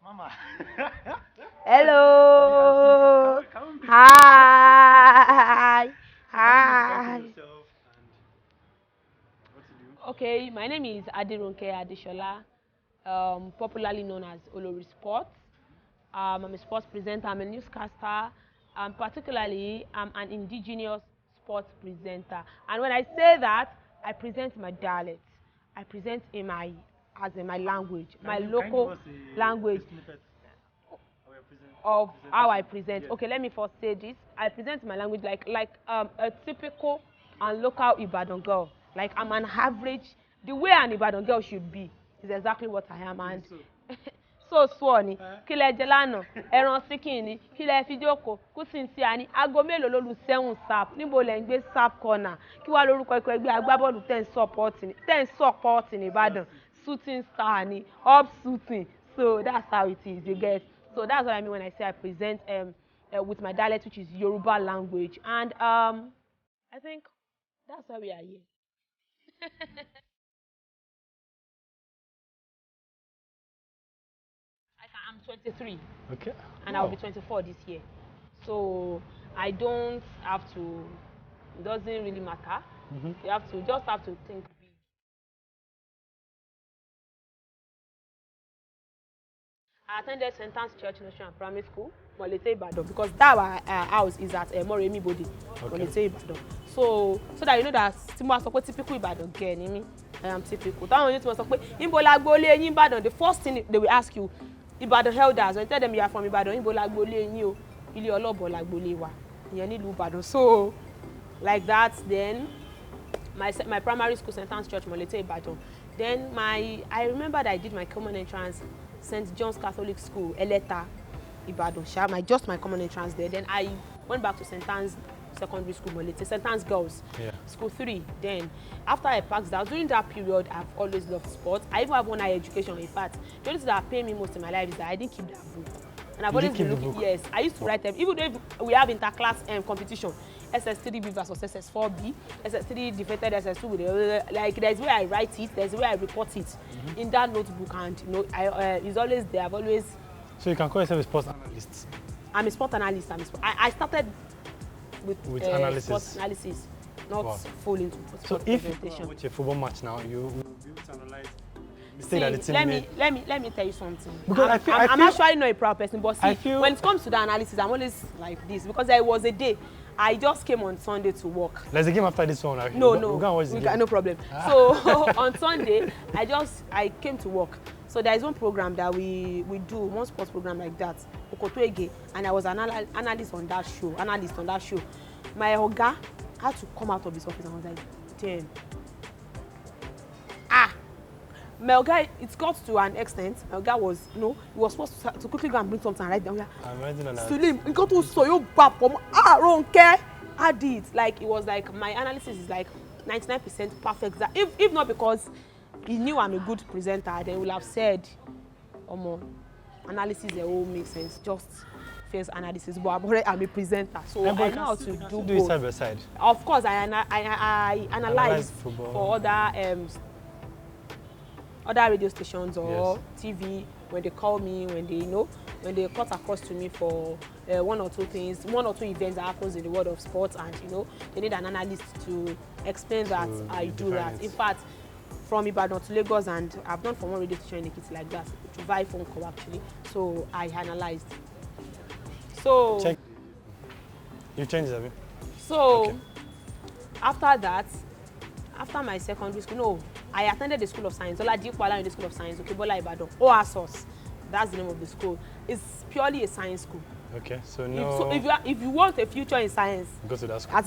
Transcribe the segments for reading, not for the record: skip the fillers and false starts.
Mama. Hello. Come Hi. Hi. yourself and what to do. Okay, my name is Aderonke Adesola, popularly known as Olori Sports. I'm a sports presenter. I'm a newscaster. Particularly, I'm an indigenous sports presenter. And when I say that, I present my dialect. I present in my as in my language, my Can you give local us a language snippet of your of how I presentation? present. Yes. Okay, let me first say this. I present my language like a typical and local Ibadan girl. Like I'm an average. The way an Ibadan girl should be is exactly what I am. And so ni kí lẹ jẹ lánàá ẹran síkìn ni kí lẹ fi jókòó kùsìn tí a ní aago mélòó ló lu sẹ́wọ̀n sap níbo lẹ̀ ń gbé sap corner kí wàá lórúkọ ikọ̀ ẹgbẹ́ agbábọ́ọ̀lù ten support ní Ìbàdàn shooting star ni up shooting, so that's how it is, you get. So that's what I mean when I say I present with my dialect, which is Yoruba language. And I think that's why we are here. I'm 23 Okay. and I'll be 24 this year. So I don't have to, it doesn't really matter. You just have to think big. I attended St. Anne's Church National Primary School, Molete Ibadan, because that our house is at Moremi Bode, Molete Ibadan. So that you know that Timo sọ pé typical Ibadan girl ni mí, I am typical. Táwọn yóò tún sọ pé níbo la gbolé yín Ìbàdàn, the first thing they will ask you, Ibadan elders, when you tell them you are from Ibadan, níbo la gbolé yín o, ilé ọlọ́bọ̀ la gbolé wa, ìyẹn nílùú Ìbàdàn. So like that, then my primary school, St. Anne's Church, Molete Ibadan. Then I remember that I did my common entrance St. John's Catholic School, Eleta, Ibadan. My common entrance there. Then I went back to St. Anne's Secondary School, Molete, St. Anne's Girls, School 3. Then after I passed that, during that period, I've always loved sports. I even have one higher education. In fact, the only thing that paid me most in my life is that I didn't keep that book. And I've always been looking. Yes, I used to write them. Even though we have interclass competition, SS3B versus SS4B, SS3 defeated SS2 with like there's where I write it, there's where I report it in that notebook, and you know it's always there. I've always. So you can call yourself a sports analyst. I'm a sport analyst. I started with analysis. sports analysis, not full into sports So if you presentation. watch a football match now, you will be able to analyze. See, let me tell you something. Because I'm actually not a proud person, but see, when it comes to the analysis, I'm always like this because there was a day I just came on Sunday to work. There's a game after this one. Like, No, we're gonna watch the game. no problem. So on Sunday, I came to work. So there is one program that we do, one sports program like that, Okotoege, and I was an analyst on that show. My oga had to come out of his office and I was like, damn. My guy, it got to an extent. My guy was, he was supposed to quickly go and bring something and write down. I'm writing on that. Sulim, he got to so you back from Aderonke. I did. Like it was like my analysis is like 99% perfect. If not because he knew I'm a good presenter, then he would have said, analysis they all make sense. Just face analysis, but I'm a presenter, so I know how to do it side by side. Of course, I analyze for other radio stations or TV when they call me, when they cut across to me for one or two events that happens in the world of sports, and they need an analyst to explain that I do that. In fact, from Ibadan to Lagos, and I've done for one radio station in Ekiti like that, to buy phone call actually. So I analyzed. So check. You changed it. So after that, after my secondary school, I attended the School of Science. The School of Science, Okebola Ibadan, OASOS. That's the name of the school. It's purely a science school. Okay, so if you want a future in science, go to that school.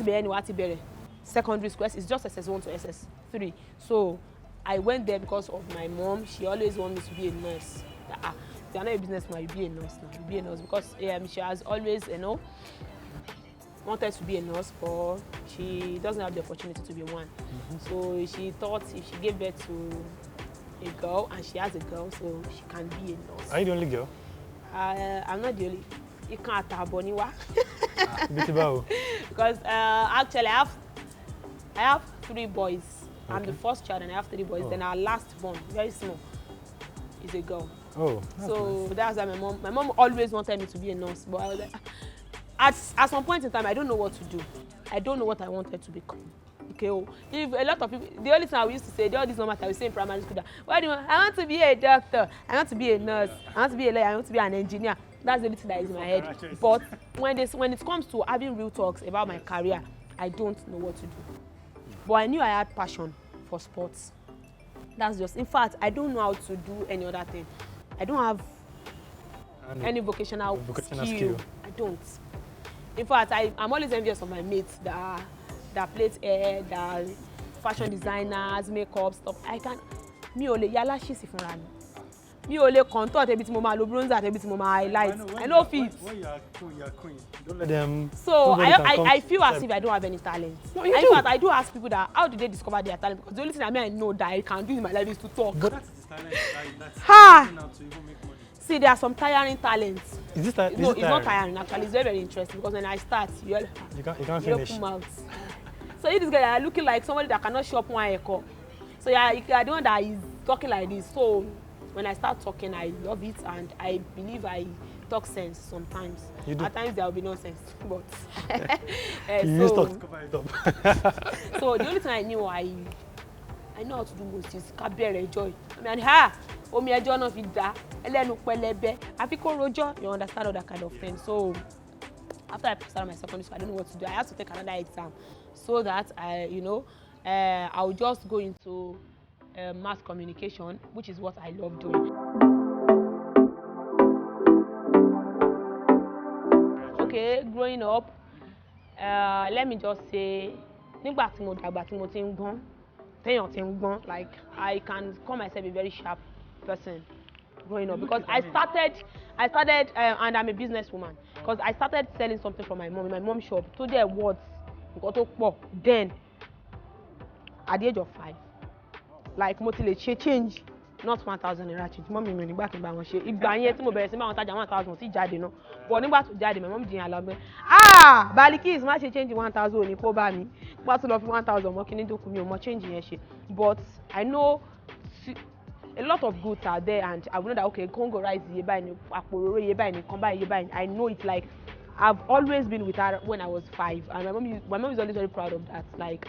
Secondary school, it's just SS1 to SS3. So I went there because of my mom. She always wanted me to be a nurse. If you're not a businessman, you be a nurse now. You be a nurse because she has always, wanted to be a nurse, but she doesn't have the opportunity to be one. So she thought if she gave birth to a girl, and she has a girl, so she can be a nurse. Are you the only girl? I'm not the only. You can't have Boniwa. Because actually I have 3 boys. I'm the first child and I have 3 boys. Then our last born, very small, is a girl. Oh, so that's why my mom always wanted me to be a nurse, but I was like, at some point in time, I don't know what to do. I don't know what I wanted to become. Okay, if a lot of people, the only thing I used to say, all these numbers I was saying in primary school, that, what do you want? I want to be a doctor, I want to be a nurse, I want to be a lawyer, I want to be an engineer. That's the only thing that is in my head. But when it comes to having real talks about my career, I don't know what to do. But I knew I had passion for sports. That's just, in fact, I don't know how to do any other thing. I don't have any vocational skill. I don't. In fact, I'm always envious of my mates that plait hair, that fashion designers, makeup stuff. I can. Mi ò lè ya lashes fúnra mi. Mi ò lè contour tẹbi tí mo máa lo bronzer tẹbi tí mo máa highlight. I know fit. When you are queen. Don't let them. So I feel as if I don't have any talent. No, you in do. fact, I do ask people that how did they discover their talent? Because the only thing I know that I can do in my life is to talk. But that's the talent. That's Ha! to even make money. See, there are some tiring talents. Is this tiring? No, it's not tiring actually. It's very, very interesting because when I start, you can't finish. open mouth. So you this guy are looking like somebody that cannot shop one echo. So you are the one that is talking like this. So when I start talking, I love it and I believe I talk sense sometimes. You do. At times there will be nonsense, but you so, to cover it up. So the only thing I knew I know how to do most is kabere joy. I mean, omi ẹjọ́ náà fi dá ẹlẹ́nu pẹlẹbẹ àfi kó rojọ́. You understand all that kind of thing. So after I started my secondary school, I don't know what to do. I had to take another exam so that I would just go into mass communication, which is what I love doing. Okay, growing up, let me just say, nígbà tí mo dàgbà tí mo ti ń gbọ́n, téèyàn ti ń gbọ́n, like I can call myself a very sharp person growing up because I started and I'm a businesswoman because I started selling something from my mom in my mom's shop. To their words, then at the age of 5, like mo ti lè ṣe change not 1,000 naira change. Mommy mi nígbà kí n bá wọn ṣe. Ìgbà yẹn tí mo bẹ̀rẹ̀ sí máa wọn tajà 1,000 sí jáde náà. But nígbà tó jáde my mom jiyàn lọ pé Balikis má ṣe change 1,000 òní kó bá mi. Nígbà tó lọ fi 1,000 mọ́ kíní dókun mi ò mọ change yẹn ṣe. But I know a lot of goods are there and I know that okay, Congo rice iye báyìí ni, àpòròrò iye báyìí ni, kan báyìí iye báyìí. I know it like I've always been with her when I was 5 and my mom is always very proud of that. Like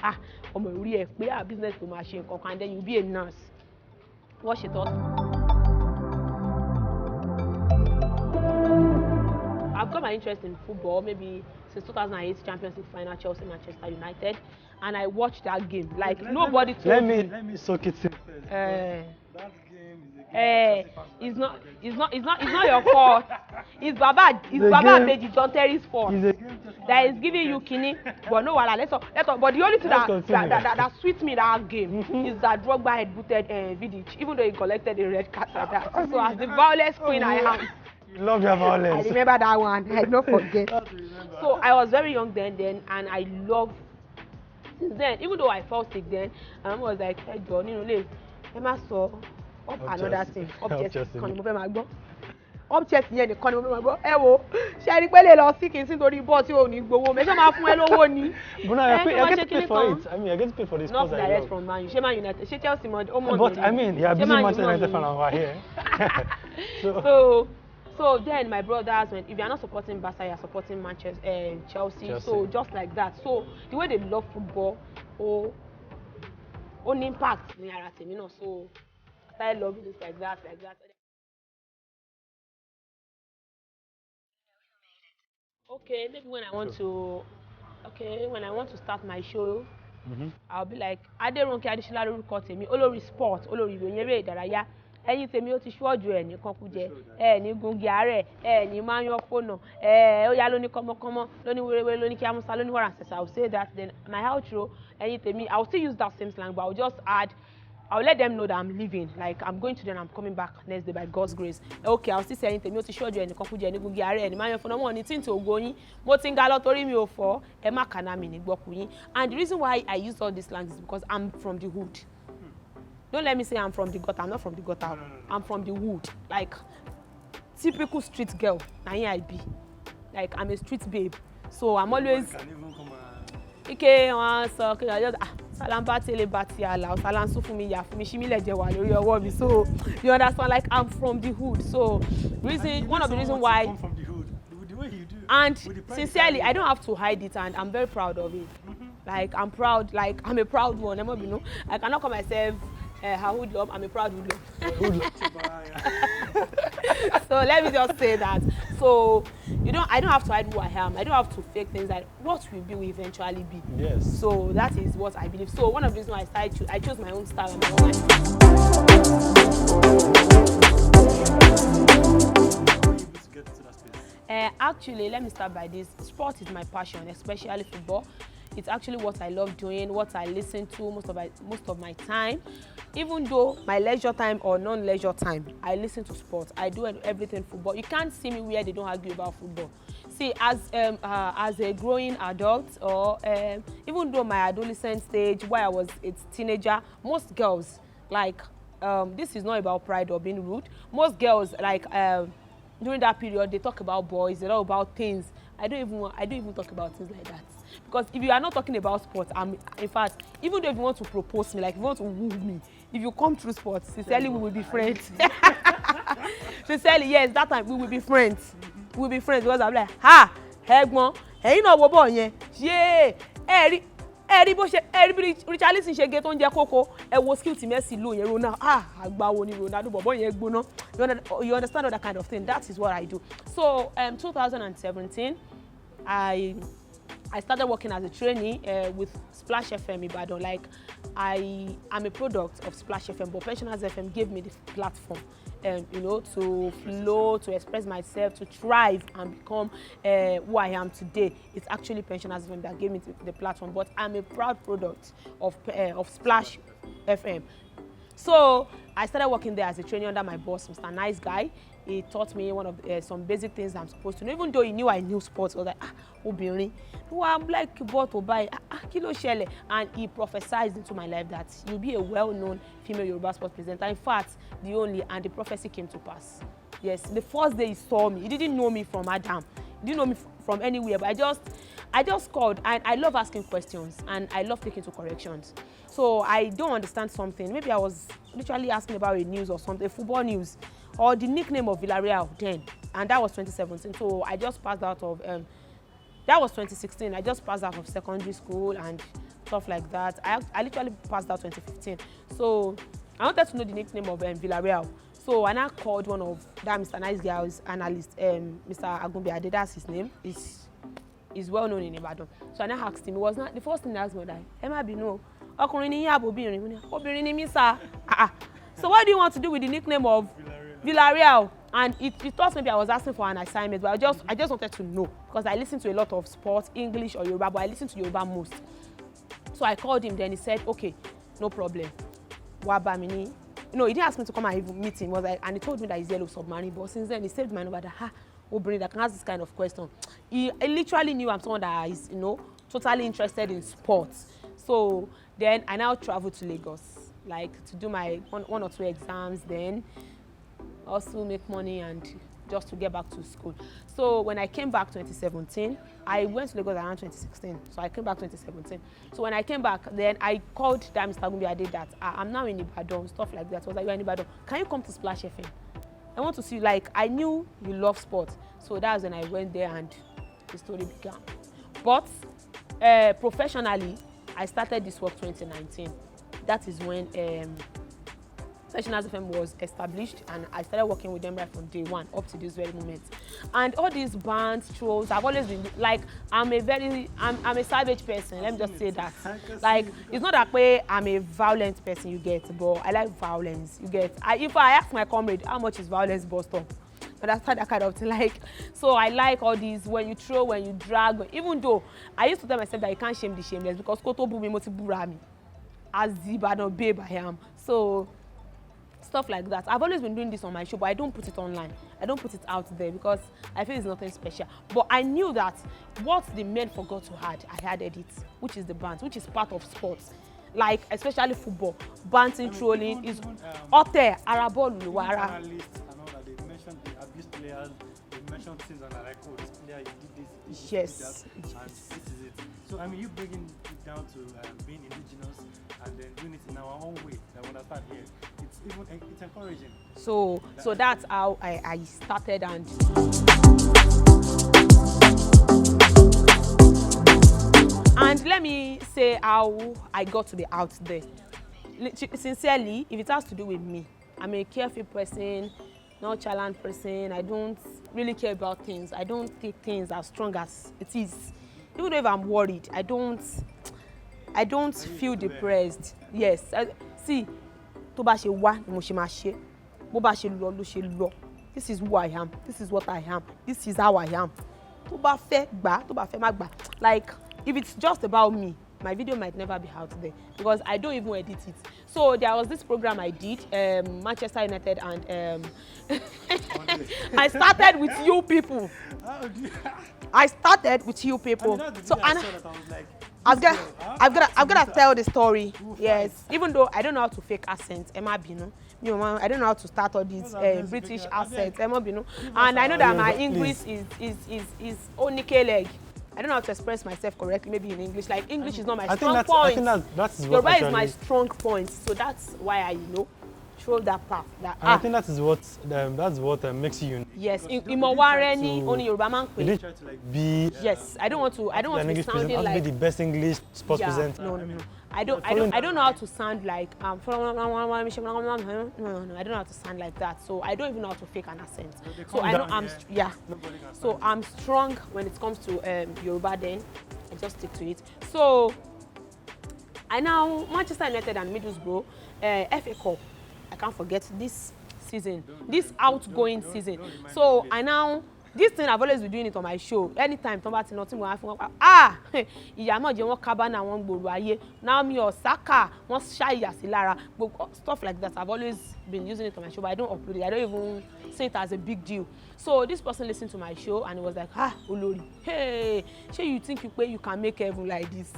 ọmọ orí ẹ pé business tó máa ṣe nǹkan kan and then you be a nurse. What she thought. I've got my interest in football maybe since 2008 Champions League final Chelsea Manchester United and I watched that game like nobody told me. Let me soak it in first. That game is it's not your fault. It's Baba Beji John Terry's fault. That is giving you kini, but no wala. Let's but the only thing that sweet me that game is that Drogba had booted Vidic, even though he collected a red card like that. So as the violence queen I am. You love your violence. I remember that one. I don't forget. So I was very young then, and I love. Since then, even though I felt sick then, I was like, hey John, Emma saw up another thing. Object kan ni mo fẹ́ máa gbọ́. Object yẹn nìkan ni mo fẹ́ máa gbọ́. Ẹ wo, ṣe rí pé lè lọ sí kí n sí torí bọ́ọ̀ tí ò ní gbowó. Mẹ́sàn máa fún ẹ lówó ni. But I get paid for it. I mean, I get paid for this. Not direct from Man U. Ṣé Man United? Ṣé Chelsea mọ̀ ọ́? But I mean, you're busy Manchester United fan over here. So then my brothers went, if you're not supporting Barca, you're supporting Manchester, Chelsea. So just like that. So the way they love football, own impact ní ara tèmi náà. So I started loving this like that. Okay, maybe when I want to start my show, I'll be like Aderonke Adesola lórúkọ tèmi, Olori Sports, Olori ìròyìn eré ìdárayá. Ẹ̀yin tèmi ó ti ṣọ́ọ̀jù ẹ̀ ní kankújẹ ní gungi àárẹ̀ ní máa ń yọ fóònù ó yá lóní kọ́mọkọ́mọ lóní wéréwéré lóní kí amúsá lóní wàrà ṣẹ̀ṣẹ̀. I will say that then my outro ẹ̀yin tèmi I will still use that same slang but I will just add I will let them know that I'm leaving like I'm going to them I'm coming back next day by God's grace. Okay, I will still say ẹ̀yin tèmi ó ti ṣọ́ọ̀jù ẹ̀ ní kankújẹ ní gungi àárẹ̀ ní máa ń yọ fóònù ọmọ ní tíǹtì ògo yín mo ti ń ga lọ torí mi ò fọ́ ẹ má kàná mi ní gbọ́kú yín. And the reason why I use all these slangs is because I'm from the hood. Don't let me say I'm from the gutter. I'm not from the gutter. No. I'm from the wood. Like typical street girl. Now here I be. Like I'm a street babe. So I'm always. Salamba tele bati ala, salansu fún mi ya fún mi shimile je wa lórí ọwọ́ mi. So you understand, like I'm from the hood. So one of the reasons why. Come from the hood, the way you do. And sincerely, I don't have to hide it, and I'm very proud of it. Like I'm proud, like I'm a proud one. I cannot call myself a hoodlum. I'm a proud hoodlum. So let me just say that. So I don't have to hide who I am. I don't have to fake things. That what will be will eventually be. Yes. So that is what I believe. So one of the reasons why I chose my own style and my own life. Actually, let me start by this. Sport is my passion, especially football. It's actually what I love doing, what I listen to most of my time. Even though my leisure time or non-leisure time, I listen to sports. I do everything football. You can't see me where they don't argue about football. See, as a growing adult, or even though my adolescent stage, where I was a teenager, most girls, like, this is not about pride or being rude. Most girls, like, during that period, they talk about boys, they talk about things. I don't even talk about things like that. Because if you are not talking about sports, in fact, even though if you want to propose me, like if you want to woo me, if you come through sports, sincerely, we will be friends. Sincerely, yes, that time we will be friends. We will be friends because I'm like, ha, ẹ̀gbọ́n, ẹ̀yin náà wo ball yẹn, yeah, ẹ̀rí bó ṣe Richarlison ṣe gé tó ń jẹ kókó, ẹ wo skill tí Messi lò yẹn Ronaldo, àgbáwo ni Ronaldo bọ̀bọ̀ yẹn gbóná. You understand all that kind of thing. That is what I do. So 2017, I started working as a trainee with Splash FM Ibadan. Like, I am a product of Splash FM, but Pensioners FM gave me the platform, to flow, to express myself, to thrive and become who I am today. It's actually Pensioners FM that gave me the platform, but I'm a proud product of Splash FM. So I started working there as a trainee under my boss, Mr. Nice Guy. He taught me some basic things I'm supposed to know. Even though he knew I knew sports, I was like, obìnrin, I'm like, what to buy? Kí ló ṣẹlẹ̀? And he prophesied into my life that you'll be a well-known female Yoruba sports presenter. In fact, the only, and the prophecy came to pass. Yes, the first day he saw me, he didn't know me from Adam. He didn't know me from anywhere, but I just called, and I love asking questions, and I love taking to corrections. So I don't understand something. Maybe I was literally asking about a news or something, football news, or the nickname of Villarreal then, and that was 2017. So I just passed out of, that was 2016. I just passed out of secondary school and stuff like that. I literally passed out 2015. So I wanted to know the nickname of Villarreal. So I now called one of that Mr. Nice Guy's analyst, Mr. Aderonke Adesola, that's his name. Is well known in Ibadan. So I now asked him. It was not the first thing he asked me that Emma be no. Ọkùnrin ni yín àbí obìnrin? Obìnrin ni mí sir. So what do you want to do with the nickname of Villarreal? And he thought maybe I was asking for an assignment, but I just wanted to know because I listen to a lot of sports, English or Yoruba, but I listen to Yoruba most. So I called him. Then he said, "Okay, no problem. Wabamini." No, he didn't ask me to come and even meet him. And he told me that he's yellow submarine. But since then, he saved my number. That obìnrin that can ask this kind of question. He literally knew I'm someone that is, totally interested in sports. So then I now traveled to Lagos, like to do my one or two exams. Then also make money and just to get back to school. So when I came back 2017, I went to Lagos around 2016. So I came back 2017. So when I came back, then I called that Mr. Gumbi. I did that. I'm now in Ibadan, stuff like that. I was like, you're in Ibadan. Can you come to Splash FM? I want to see, like, I knew you love sports. So that's when I went there and the story began. But professionally, I started this work 2019. That is when Pensioners FM was established, and I started working with them right from day one up to this very moment. And all these bands, trolls, I've always been like, I'm a savage person. Let me just say that. Like, it's not that way I'm a violent person, you get, but I like violence, you get. If I ask my comrade how much is violence bust up, but that's that kind of thing. Like, so I like all these when you throw, when you drag. Even though I used to tell myself that you can't shame the shameless because koto bu mi mo ti bura mi as the Ibadan babe I am. So stuff like that. I've always been doing this on my show, but I don't put it online. I don't put it out there because I feel it's nothing special. But I knew that what the men forgot to add, I added it, which is the bands, which is part of sports. Like, especially football, banting, trolling, is ote, arabol, luwara. They mentioned the abuse players, they mention things and are like, oh, this player, you did this, Yes. you did that, and this is it. So, I mean, you bringing it down to being indigenous and then doing it in our own way, that when I start here, it's encouraging. So that's how I started. And let me say how I got to be out there. Sincerely, if it has to do with me, I'm a carefree person, not challenge person. I don't really care about things. I don't take things as strong as it is. Even though if I'm worried, I don't feel depressed. Yes. See, tó bá ṣe wá ni mo ṣe máa ṣe. Bó bá ṣe lọ ló ṣe lọ. This is who I am. This is what I am. This is how I am. Tó bá fẹ́ gbà, tó bá fẹ́ má gbà. Like, if it's just about me, my video might never be out there because I don't even edit it. So there was this program I did, Manchester United, and I started with you people. I started with you people. So I've got to tell the story. Yes, even though I don't know how to fake accents, Emma Bino. I don't know how to start all these British accents, Emma Bino. And I know that my English is only leg. I don't know how to express myself correctly, maybe in English. Like, English is not my strong point. I think that's what Yoruba is my strong point. So that's why I, throw that path. I think that is what makes you unique. Yes, Imowareni, only Yoruba man. You didn't try to like be. Yes, I don't want to be sounding like. Be the best English sports presenter. No. I don't know how to sound like no, I don't know how to sound like that. So I don't even know how to fake an accent. So I know So I'm strong when it comes to Yoruba. Then I just stick to it. So I now Manchester United and Middlesbrough FA Cup. I can't forget this season, this outgoing season. So I now. This thing I've always been doing it on my show. Anytime somebody nothing will happen. Ìyá náà jẹ́ wọ́n kábánà wọ́n gbòòrò ayé. Naomi Osaka, wọ́n ṣàyà sí lára. Stuff like that. I've always been using it on my show, but I don't upload it. I don't even say it as a big deal. So this person listened to my show and it was like, Olori, hey, you think you can make heaven like this?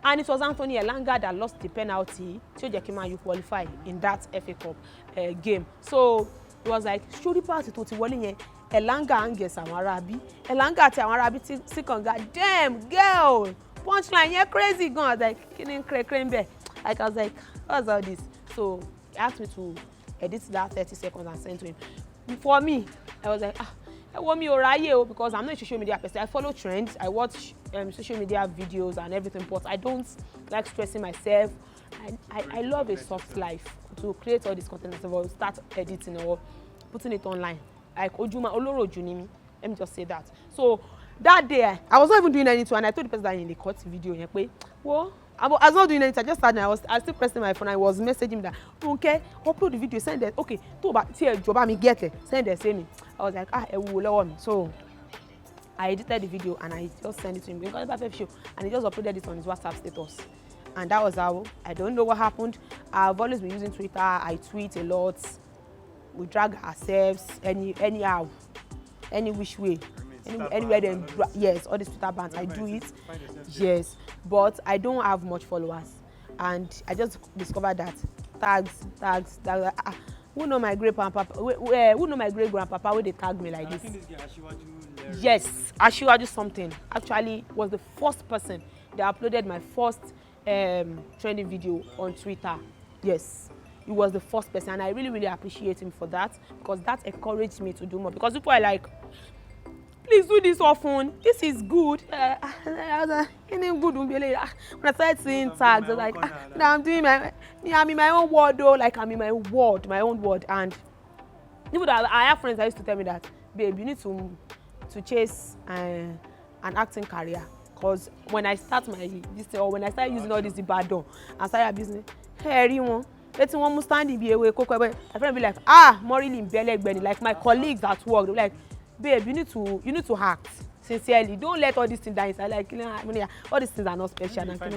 And it was Anthony Elanga that lost the penalty to Jekima you qualify in that FA Cup game. So it was like, show the party to Tiwoli Elanga anges àwọn Arabi. Elanga àti àwọn Arabi ti kànga, damn girl, punchline yeah crazy gan. I was like, kini cray. Like I was like, what's all this? So he asked me to edit that 30 seconds and send to him. For me, I was like, I want me oraye because I'm not a social media person. I follow trends. I watch social media videos and everything, but I don't like stressing myself. I love a soft life. To create all this content, or start editing or putting it online. Like Oloro Junimi. Let me just say that. So that day, I was not even doing anything, and I told the person that in the cut video, I was not doing anything. I just started. I was still pressing my phone. I was messaging him that, okay, upload the video, send it. Okay, send it, say me. I was like, so I edited the video and I just sent it to him because it's a show, and he just uploaded it on his WhatsApp status. And that was how. I don't know what happened. I've always been using Twitter. I tweet a lot. We drag ourselves anyhow, any which way, anywhere. Then yes, all these Twitter bans, I do it. Yes, but I don't have much followers, and I just discovered that tags. Who know my great grandpapa? Who know my great grandpapa? Where they tag me like this? Yes, Ashiwaju something. Actually, was the first person that uploaded my first trending video on Twitter. Yes. He was the first person, and I really, really appreciate him for that because that encouraged me to do more. Because people are like, please do this often. This is good. I was like, when I started seeing tags, I was like, I'm doing I'm in my own world though. Like I'm in my own world. And even though I have friends that used to tell me that, babe, you need to chase an acting career. Because when I start when I started using all this Ibadan and started a business, let's one standing be away. My friend be like, Morally in like my colleagues at work, they're like, babe, you need to act sincerely. Don't let all these things die inside. Like, all these things are not special. You find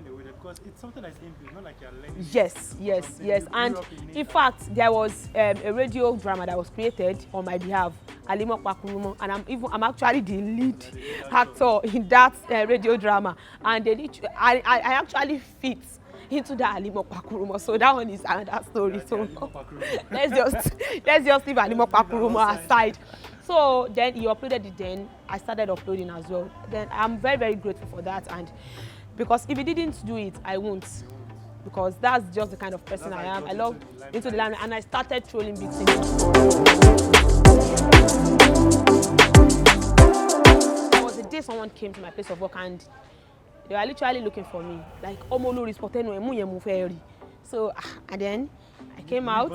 a way because it's something that's inbuilt, not like you're learning. Yes. And in fact, there was a radio drama that was created on my behalf, Alimo Pakurumo, and I'm actually the lead actor in that radio drama. And I actually fit into that Alimo Pakurumo. So that one is another story. Okay, So Alimo Pakurumo. let's just leave Alimo Pakurumo aside. So then he uploaded it. Then I started uploading as well. Then I'm very, very grateful for that. And because if he didn't do it, I won't. Because that's just the kind of person I am. I love into the limelight, and I started trolling big things. There was a day someone came to my place of work and they were literally looking for me, like Olori Sports. So and then I came out.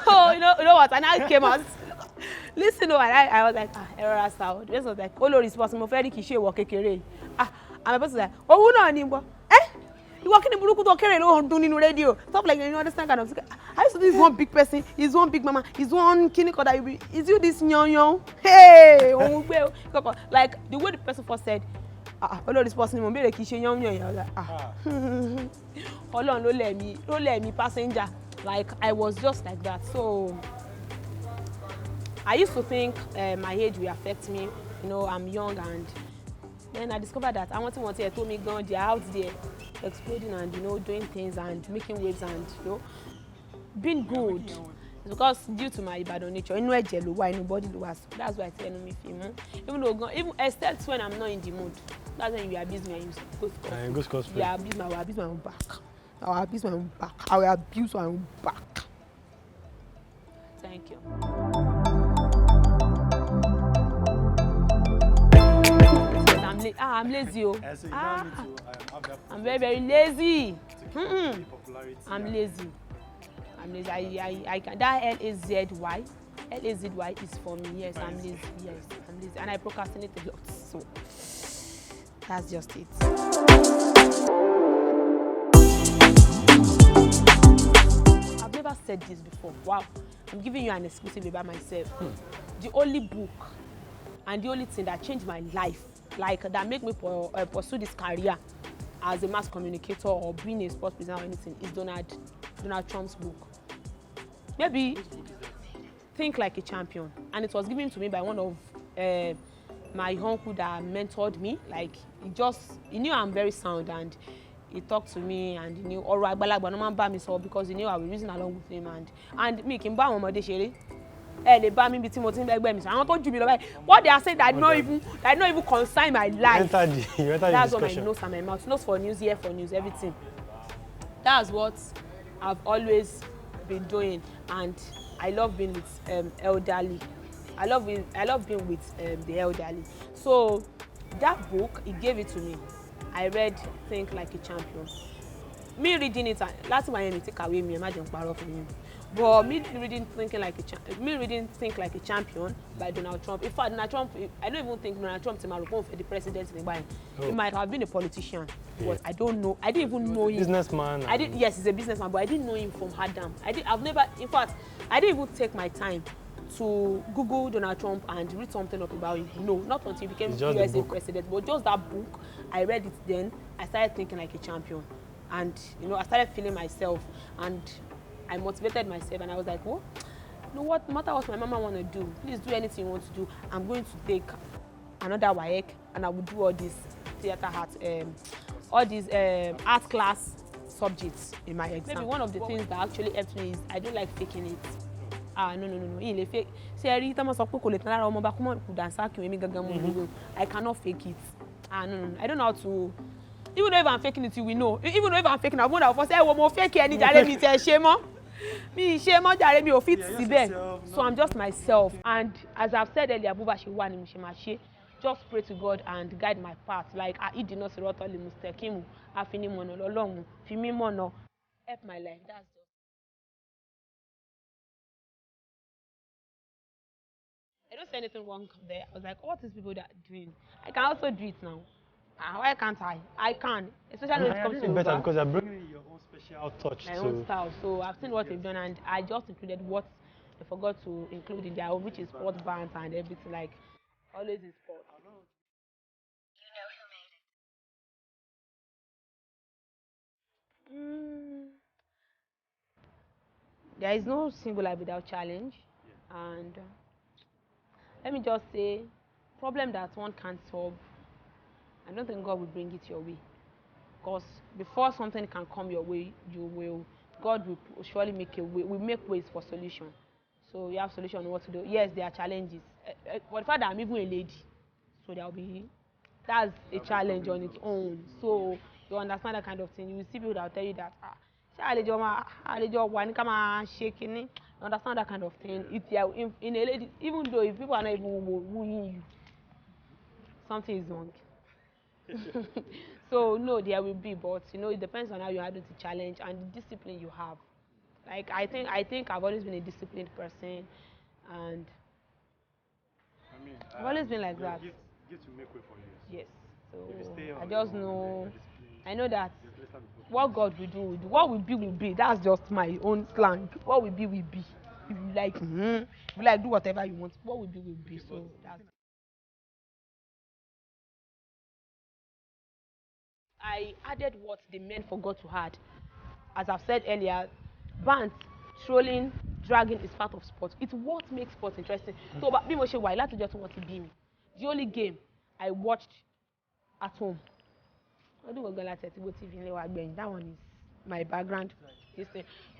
Oh, you know what? And I came out. Listen, and I was like, error sound. This was like Olori Sports. Mo fẹ́ rí kì í ṣe ìwọ kékeré. And my person was like, oh, no, ni mo. You work in the Buruku to carry on doing radio. Stuff like that, you understand kind of. I used to do this one big person, he's one big mama, he's one kiniko that is you this young. Hey, like the way the person first said, Olori Sports ni mo bere ki se young. I was like, Ọlọ́run ló let me passenger. Like I was just like that. So I used to think my age will affect me. You know, I'm young, and then I discovered that I want to told me gone, they're out there exploding and, you know, doing things and making waves and, you know, being good. It's because due to my Ibadan nature, nobody was. That's why I say enemy film. Even though, even except when I'm not in the mood, that's when you abuse me and you go scot free. Yeah, I will abuse my own back. I will abuse my own back. I will abuse my own back. Thank you. I'm lazy. I'm very, very lazy. I'm lazy. I can. That L-A-Z-Y. L-A-Z-Y is for me. Yes, I'm lazy. Yes, I'm lazy. And I procrastinate a lot. So that's just it. I've never said this before. Wow. I'm giving you an exclusive about myself. The only book and the only thing that changed my life, like that make me pursue this career as a mass communicator or being a sports presenter or anything, is Donald Trump's book. Maybe Think Like a Champion, and it was given to me by one of my uncle that mentored me. Like he knew I'm very sound, and he talked to me, and he knew ọ̀rọ̀ àgbàlagbà no man bá mi sọ, because he knew I was reason along with him, and me kì í bá àwọn ọmọdé ṣeré. They bá mi bí tí mo ti ń bẹ́gbẹ́ mi sọ. Àwọn tó jù mí lọ báyìí, what they are saying that not even concern my life. That's what my nose and my mouth. Nose for news, ear for news, everything. That's what I've always been doing, and I love being with elderly. I love being with the elderly. So that book, he gave it to me. I read Think Like a Champion. Me reading it, last time I take away me, imagine parọ́ for me. But me reading Think Like a Champion by Donald Trump. In fact, Donald Trump, I don't even think Donald Trump is for the president. He might have been a politician, but I don't know. I didn't even know him. Businessman. Yes, he's a businessman, but I didn't know him from Adam. I didn't even take my time to Google Donald Trump and read something up about him. No, not until he became USA president, but just that book. I read it then. I started thinking like a champion, and you know, I started feeling myself, and I motivated myself, and I was like, oh, you know what? No matter what my mama want to do, please do anything you want to do. I'm going to take another WAEC, and I will do all these theater all these art class subjects in my exam. Maybe one of the things that actually helped me is I don't like faking it. No. He fake. I cannot fake it. No. I don't know how to. Even though if I'm faking it, you will know. Even though if I'm faking, I'm going to say, "I fake any jare mi te shame." Me shame jare mi o fit sibe. So I'm just myself. And as I've said earlier, Buba she wa ni mi she ma she. Just pray to God and guide my path. Like Idina sirota li mustaqimu, afini mono lolorun, fi mi mono. Help my life. That's just. I don't say anything wrong there. I was like, what is people that are doing? I can also do it now. Why can't I? I can, especially when it comes to better because you're bringing your own special touch. My own style. So I've seen what they've done, and I just included what I forgot to include in there, which is sports bands and everything. Like always in sports. There is no single life without challenge, and let me just say, problem that one can't solve, I don't think God will bring it your way. Because before something can come your way, God will surely make a way. We make ways for solution. So you have solution on what to do. Yes, there are challenges. For the fact that I'm even a lady, so that's a challenge on its own. So you understand that kind of thing. You will see people that will tell you that shaking. You understand that kind of thing. If you are in a lady, even though if people are not even wooing you, something is wrong. So no, there will be, but it depends on how you handle the challenge and the discipline you have. Like I think I've always been a disciplined person, and I've always been like that. Gift to make way for you. Yes. So If you stay I on just your own know. and discipline, I know that your place will be focused. what God will do will do. What will be will be. That's just my own slang. What will be will be. If you like, if you like, do whatever you want. What will be will be. So that's. I added what the men forgot to add. As I've said earlier, bants, trolling, dragging is part of sport. It's what makes sports interesting. So, but bí mo ṣe wà láti jọ́ tí wọ́n ti bí mi. The only game I watched at home. I do go like TV. That one is my background.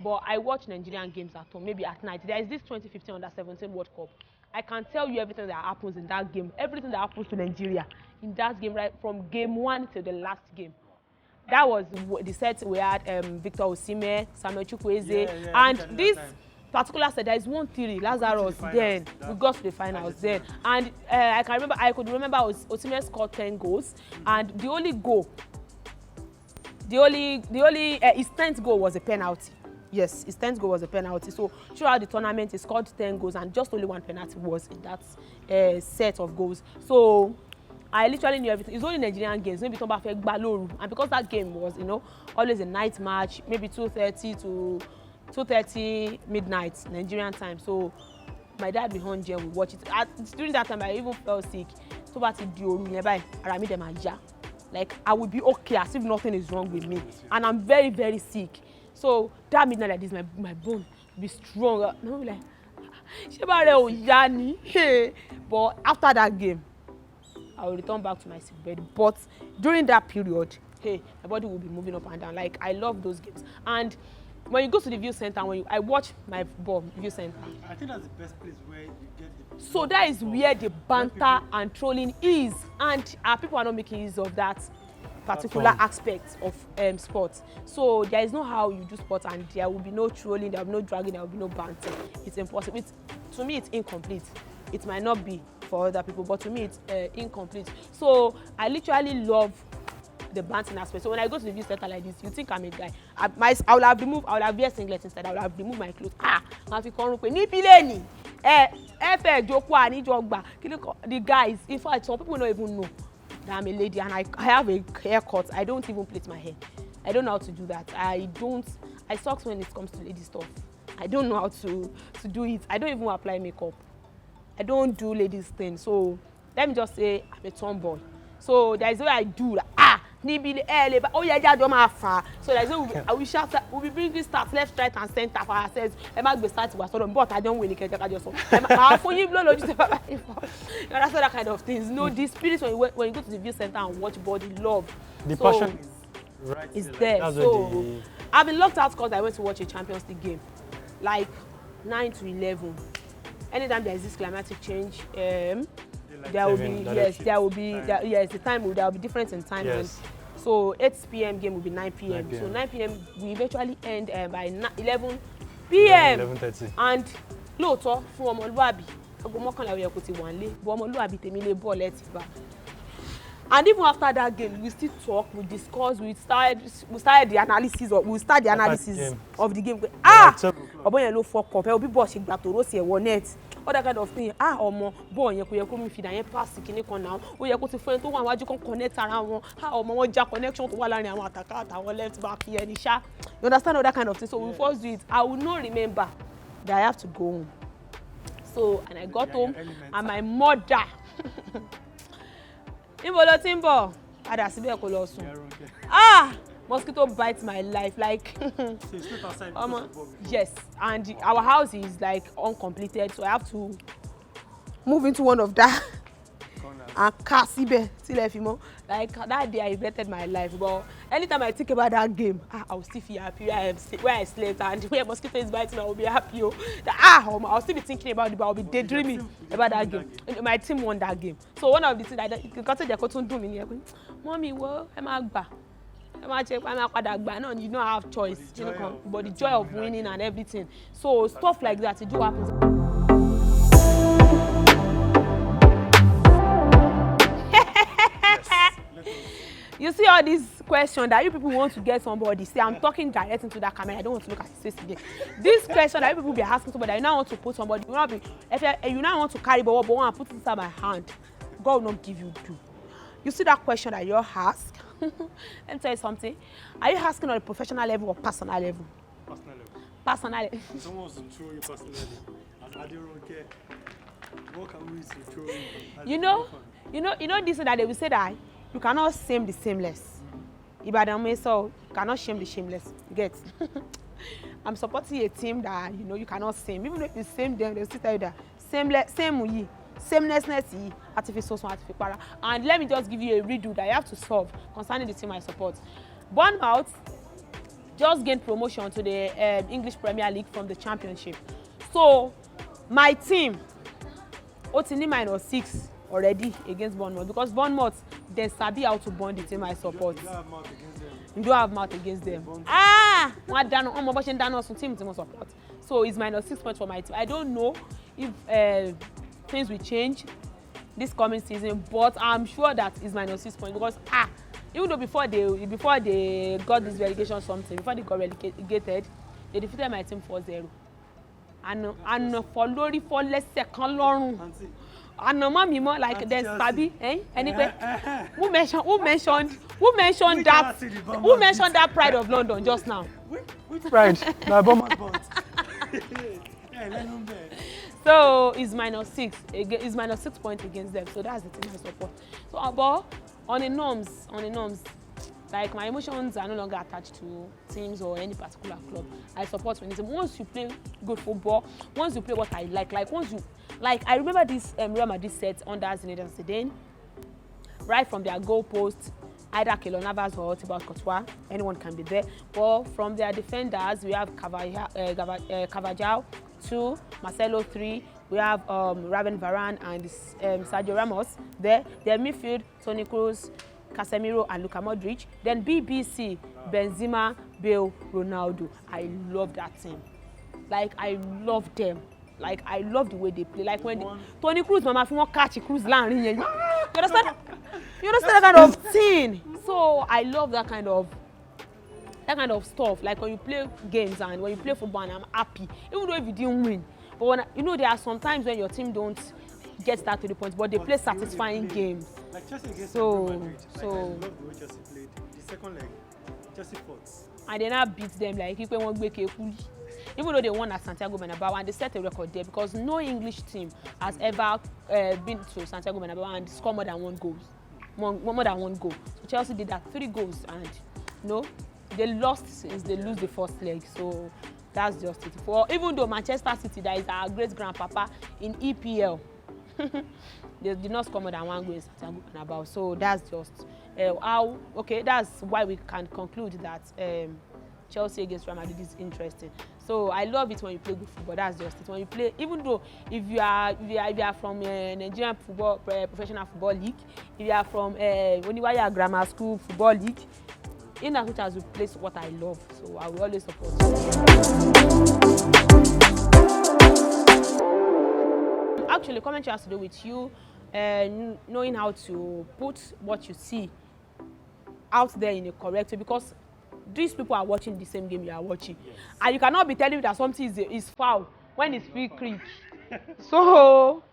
But I watch Nigerian games at home, maybe at night. There is this 2015 Under-17 World Cup. I can tell you everything that happens in that game, everything that happens to Nigeria in that game, right from game 1 to the last game. That was the set we had Victor Osimhen, Samuel Chukwueze, and this particular set, there is one theory, Lazarus, then we got to the finals then. And I could remember Osimhen scored 10 goals, and the only goal, his 10th goal was a penalty. Yes, his 10th goal was a penalty. So throughout the tournament, he scored 10 goals, and just only one penalty was in that set of goals. So I literally knew everything. It's only Nigerian games, maybe some perfect Baloru, and because that game was, always a night match, maybe 2:30 to 2:30 midnight Nigerian time. So my dad be home and we watch it. During that time, I even fell sick. So bad to do nearby. Like I would be okay as if nothing is wrong with me, and I'm very, very sick. So that midnight like this, my bone be strong. And I'm like, but after that game, I will return back to my sick bed. But during that period, my body will be moving up and down. Like I love those games. And when you go to the view center, I watch my ball view center. I think that's the best place where you get the. So that is where the banter and trolling is, and people are not making use of that particular aspect of sports. So there is no how you do sports and there will be no trolling, there will be no dragging, there will be no banter. It's impossible. To me, it's incomplete. It might not be for other people, but to me, it's incomplete. So I literally love the banting aspect. So when I go to the view center like this, you think I'm a guy. I will have removed, I will have wear singlet instead. I will have removed my clothes. The guys, in fact, some people don't even know that I'm a lady and I have a haircut. I don't even plait my hair. I don't know how to do that. I suck when it comes to lady stuff. I don't know how to do it. I don't even apply makeup. I don't do ladies things. So let me just say I'm a tomboy. So there is what I do. So there's we'll be bringing stats left, right, and center for ourselves. But I don't really care. You understand that kind of things. No, the spirit when you go to the view center and watch body love. The passion is there. So I've been locked out because I went to watch a Champions League game, like 9 to 11. Anytime there is this climatic change, there will be the time there will be difference in time. Yes. So 8 p.m. game will be 9 p.m. So 9 p.m. we eventually end by 11 p.m. 11:30. And lóòótọ́ fún ọmọlúwàbí ọgbọ̀n mọ́kànlá ó yẹ kó ti wà nílé bọ́ ọmọlúwàbí tèmi lè bọ́ lẹ́tì bá. And even after that game, we still talk, we discuss, we start the analysis of the game. Ọ̀bọ̀n yẹn ló fọkàn fẹ́ obi bọ̀ ṣe gbà tó rọ́ọ̀sì ẹ̀wọ̀ net. All that kind of thing. Ọmọ bọ́ọ̀ yẹn kò yẹ kó mi fìdá yẹn pass kinní kan náà. Ó yẹ kó ti fún ẹni tó wà wájú kan connect ara wọn. Ọmọ wọn já connection tó wà láàrin àwọn àtàkà àtàwọn left back yẹn ní ṣá. You understand all that kind of thing? So we first do it. I will not remember that I have to go home. So and I got home and my mother níbo ló ti ń bọ̀? Padà síbẹ̀ kó lọ sùn. Mosquito bites my life like. So you sleep outside? Yes, and our house is like uncompleted, so I have to move into one of that and Kasibe Tilefimo. Like that day I regretted my life. But anytime I think about that game, I will still feel happy where I slept and where mosquito is biting, I will be happy. I'll still be thinking about it, but I'll be daydreaming about that game. My team won that game. So one of the things because they couldn't do me, Mommy, well, I'm Agba. You don't have choice, but the joy of winning and everything. So stuff like that, it do happen. You see all these questions that you people want to get somebody. See, I'm talking direct into that camera. I don't want to look at his face again. This question that you people be asking somebody, that you now want to put somebody, you now want to carry but want to put it inside my hand. God will not give you do. You see that question that you ask? Let me tell you something. Are you asking on a professional level or personal level? Personal level. Personal level. Someone wants to throw you personally. And Aderonke, what can we say throw you? You know this that they will say that you cannot shame the shameless. Ibadan so you cannot shame the shameless. You get? I'm supporting a team that you cannot shame. Even if you shame them, they'll still tell you that samenessness artificial smart para. And let me just give you a redo that you have to solve concerning the team I support. Bournemouth just gained promotion to the English Premier League from the Championship. So my team, Otini -6 already against Bournemouth because Bournemouth they sabi how to bond the team I support. You don't have mouth against them. What done? Team support. So it's -6 points for my team. I don't know if things will change this coming season, but I'm sure that it's -6 points because even though before they got this relegation before they got relegated, they defeated my team 4-0. And for Olori for less second long. And no mommy more like there's Sabi, anyway. Who mentioned that pride of London just now? Which pride? So it's -6. It's -6 points against them. So that's the team I support. So about on the norms, like my emotions are no longer attached to teams or any particular club. I support when once you play good football, once you play what I like once you I remember this Real Madrid set under Zinedine Zidane, right from their goal post, either Keylor Navas or Thibaut Courtois, anyone can be there. But from their defenders, we have Carvajal 2, Marcelo 3, we have Raven Varane and Sergio Ramos there. Their midfield, Toni Kroos, Casemiro and Luka Modric. Then BBC, Benzema, Bale, Ronaldo. I love that team. I love them. I love the way they play. Like when Toni Kroos, mama, if you want to catch Kroos line, you understand? You understand that kind of thing? So I love that kind of stuff. Like when you play games and when you play football, and I'm happy, even though if you didn't win. But when there are some times when your team don't get that to the point, but they play satisfying games. Like Chelsea against Real Madrid. I love the way Chelsea played. The second leg, Chelsea fought. And they now beat them like if they want to be even though they won at Santiago Bernabeu and they set a record there because no English team has ever been to Santiago Bernabeu and scored more than one goal. So Chelsea did that 3 goals and they lost since they lose the first leg. So that's just it. For even though Manchester City, that is our great grandpapa in EPL, they did not score more than 1 goal in Santiago Bernabeu. So that's just that's why we can conclude that Chelsea against Real Madrid is interesting. So I love it when you play good football. That's just it. When you play, even though if you are from Nigerian Football Professional Football League, if you are from Oniwaya Grammar School Football League, in as much as you play what I love, so I will always support you. Actually, commentary has to do with you knowing how to put what you see out there in a correct way, because these people are watching the same game you are watching. Yes. And you cannot be telling me that something is foul when it's free kick. So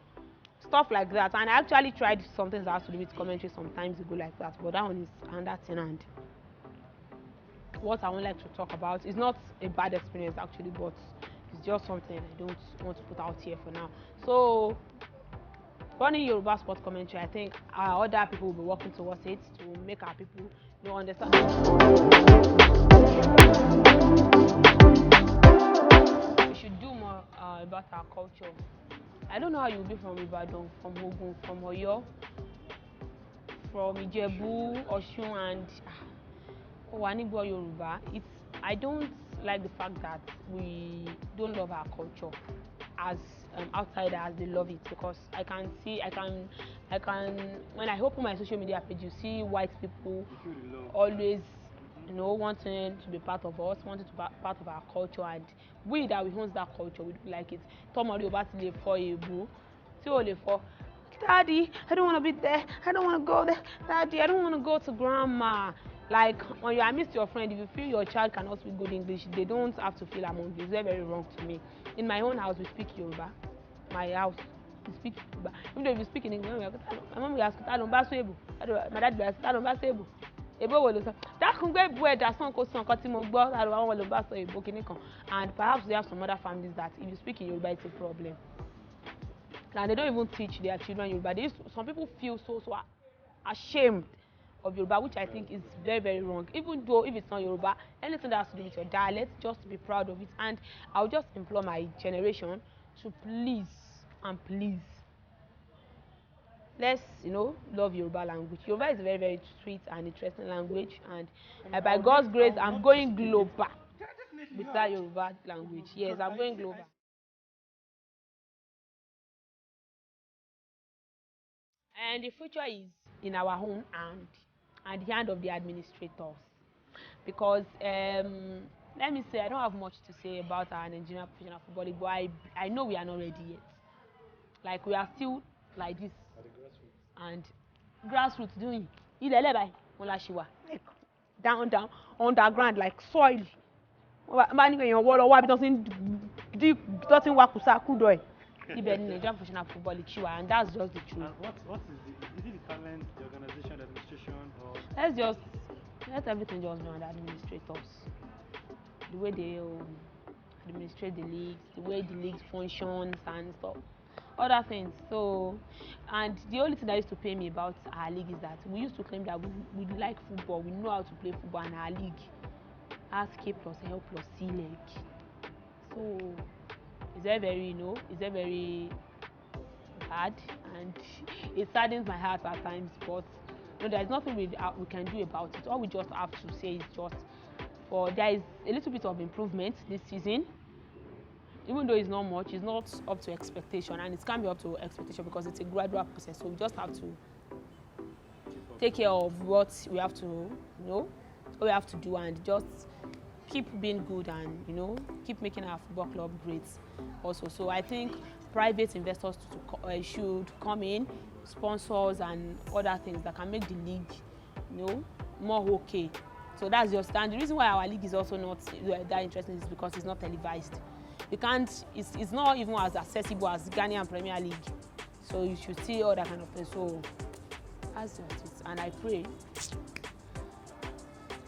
stuff like that. And I actually tried something that has to do with commentary sometimes ago like that, but that one is under 10. And what I would like to talk about is not a bad experience actually, but it's just something I don't want to put out here for now. So running Yoruba sports commentary, I think other people will be working towards it to make our people understand. We should do more about our culture. I don't know how you'll be from Ibadan, from Ogun, from Oyo, from Ijebu, Osun, and Owanigbo Yoruba, I don't like the fact that we don't love our culture as outsiders. They love it because I can when I open my social media page, you see white people always wanting to be part of us, wanting to be part of our culture, and we that we own that culture, we like it. Tomorrow about to for a boo, for Daddy, I don't want to be there. I don't want to go there. Daddy, I don't want to go to grandma. Like when you amidst your friend, if you feel your child cannot speak good English, they don't have to feel among you. It's very, very wrong to me. In my own house, we speak Yoruba. My house, we speak Yoruba. Even though if you speak in English, my mom will ask, my dad will ask, Ebo wo lo sọ. Dákun gbé bu ẹ̀dá sàn kó sàn nǹkan tí mo gbọ́ lára àwọn ló bá sọ Ebo kìíní kan. And perhaps we have some other families that if you speak in Yoruba, it's a problem. And they don't even teach their children Yoruba. Some people feel so ashamed of Yoruba, which I think is very, very wrong. Even though if it's not Yoruba, anything that has to do with your dialect, just be proud of it. And I'll just implore my generation to please, let's love Yoruba language. Yoruba is a very, very sweet and interesting language, and by God's grace, I'm going global with that Yoruba language. Yes, I'm going global. And the future is in our own hand and the hand of the administrators. Because let me say, I don't have much to say about our Nigerian Professional Football League, but I know we are not ready yet. Like we are still like this. And grassroots doing down underground like soil. Nigerian Professional Football League, and that's just the truth. What is it the talent, the organization, the administration, or? Let everything just be on the administrators. The way they administrate the leagues, the way the league functions and stuff. Other things. So, and the only thing that used to pain me about our league is that we used to claim that we like football, we know how to play football, and our league has K plus L plus C leg. So it's very bad, and it saddens my heart at times, but there's nothing we can do about it. All we just have to say is there is a little bit of improvement this season. Even though it's not much, it's not up to expectation, and it can't be up to expectation because it's a gradual process. So we just have to take care of what we have to do, and just keep being good, and keep making our football club great also. So I think private investors should come in, sponsors and other things that can make the league more okay. So that's just, and the reason why our league is also not that interesting is because it's not televised. It's not even as accessible as Ghanaian Premier League. So you should see all that kind of thing. So that's just it. And I pray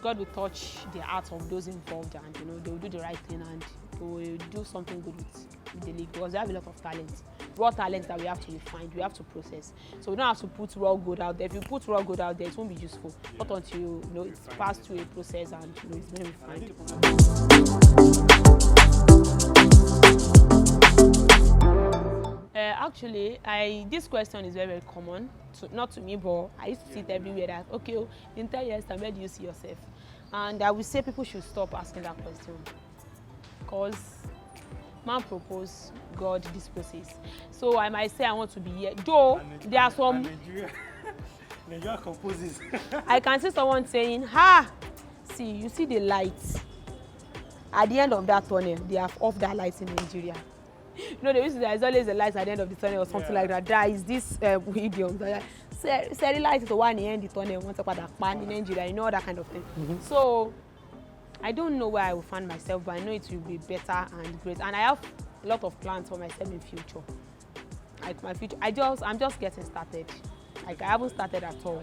God will touch the hearts of those involved, and they will do the right thing, and they will do something good with the league, because they have a lot of talent, raw talent that we have to refine, we have to process. So we don't have to put raw gold out there. If you put raw gold out there, it won't be useful. Not until it's passed through a process and it's been refined. Actually, this question is very, very common. Not to me, but I used to see it everywhere that, okay, in 10 years time, where do you see yourself? And I would say people should stop asking that question, because man proposed, God disposes. So I might say I want to be here. Though there are some Nigeria composes. I can see someone saying, see, you see the lights. At the end of that tunnel, they have off that lights in Nigeria. There's always a light at the end of the tunnel or something like that. There is this idiom. Say light is the one in the end of the tunnel. Want to put that pan in Nigeria, that kind of thing. So I don't know where I will find myself, but I know it will be better and great. And I have a lot of plans for myself in future. Like my future, I'm just getting started. Like I haven't started at all.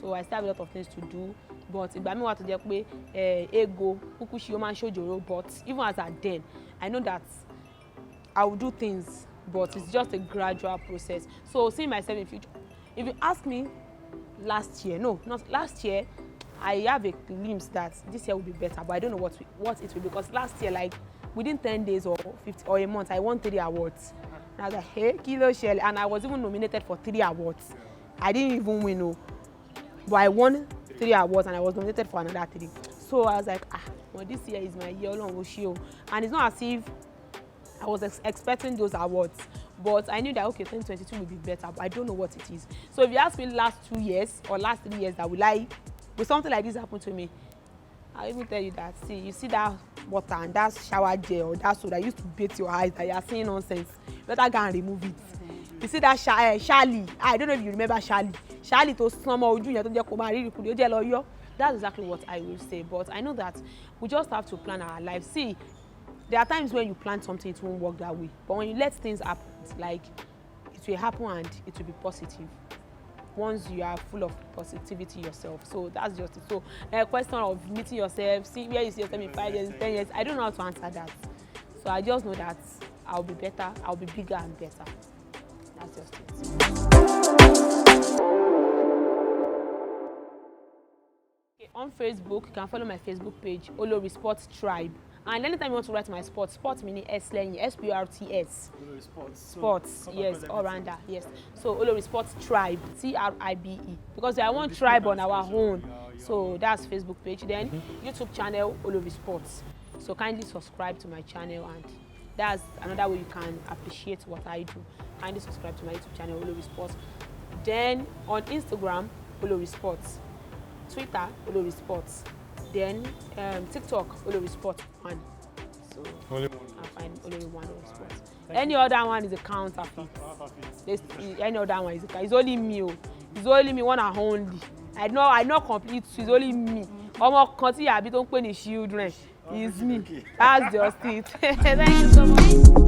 So I still have a lot of things to do. But if I mean what to do, ego, but even as I then, I know that I will do things, but it's just a gradual process. So seeing myself in future, if you ask me last year, I have a glimpse that this year will be better, but I don't know what it will be, because last year, like within 10 days or 50 or a month, I won 3 awards. And I was like, hey, Kilo Shell, and I was even nominated for 3 awards. I didn't even win, no. But I won 3 awards and I was nominated for another 3. So I was like, well, this year is my year, and it's not as if I was expecting those awards, but I knew that okay, 2022 will be better, but I don't know what it is. So if you ask me last 2 years or last 3 years that will something like this happen to me, I'll even tell you that, you see that water and that shower gel or that soda used to bathe your eyes that you are seeing nonsense, better go and remove it. You see that Charlie, I don't know if you remember Charlie to small junior to just that's exactly what I will say. But I know that we just have to plan our life. See, there are times when you plan something, it won't work that way. But when you let things happen, it's like it will happen and it will be positive once you are full of positivity yourself. So that's just it. So a question of meeting yourself, see where you see yourself in 5 years, 10 years, I don't know how to answer that. So I just know that I'll be better, I'll be bigger and better. That's just it. Okay, on Facebook, you can follow my Facebook page, Olori Sports Tribe. And anytime you want to write my sports meaning S-P-O-R-T-S. Olori Sports. Sports, yes, all rounder, yes. So Olori Sports Tribe, Tribe. Because I want tribe on our own. So that's Facebook page. Then YouTube channel, Olori Sports. So kindly subscribe to my channel, and that's another way you can appreciate what I do. Kindly subscribe to my YouTube channel, Olori Sports. Then on Instagram, Olori Sports. Twitter, Olori Sports. Then TikTok, Olori Sports 1. So Only one. I find only one Olori Sports. Any other one is a counterfeit. Any other one is it's only me. It's only me, one and only. I know complete. It's only me. Omo kan tí àbí tó ń pè ní children is me. That's just it. Thank you so much.